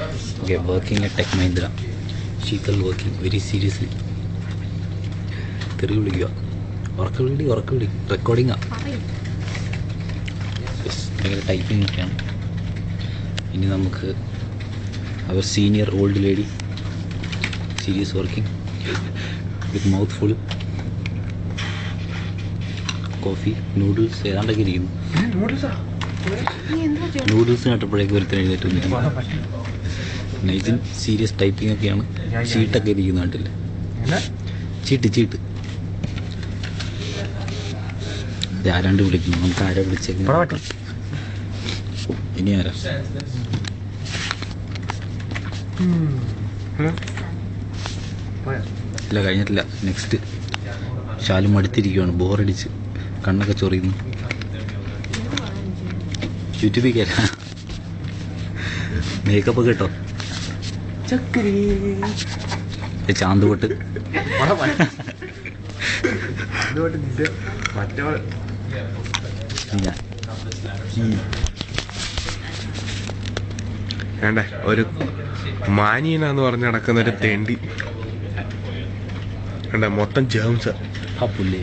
Okay, working at Tech Mahindra. Sheetal working very seriously. തെറി വിളിക്കുക, ഉറക്ക വിളി റെക്കോർഡിങ്ങാ. ഭയങ്കര ടൈപ്പിംഗ് ഒക്കെയാണ്. ഇനി നമുക്ക് അവർ senior old lady serious working with mouth full coffee noodles ഏതാണ്ടൊക്കെ ഇരിക്കുന്നു. നൂഡിൽസ് കേട്ടപ്പോഴേക്ക് ഒരുത്തിന് എഴുന്നേറ്റ് നൈസിൻ സീരിയസ് ടൈപ്പിംഗ് ഒക്കെയാണ്. ചീട്ടൊക്കെ ഇരിക്കുന്ന കണ്ടില്ലേ, ചീട്ട് ആരാണ്ട് വിളിക്കുന്നു. നമുക്ക് ആരാ വിളിച്ചേക്കുന്നത്? ഇനി ആരാ? ഇല്ല, കഴിഞ്ഞിട്ടില്ല. നെക്സ്റ്റ് ശാലും അടുത്തിരിക്കുകയാണ്, ബോറടിച്ച് കണ്ണൊക്കെ ചൊറിയുന്നു. യൂട്യൂബിൽ കയറാ മേക്കപ്പ് കേട്ടോ, ചാന്ത് പൊട്ട് വേണ്ടേ ഒരു മാനിയനാന്ന് പറഞ്ഞ് നടക്കുന്നൊരു തെണ്ടി വേണ്ട, മൊത്തം ജേംസ്. ആ പുല്ലേ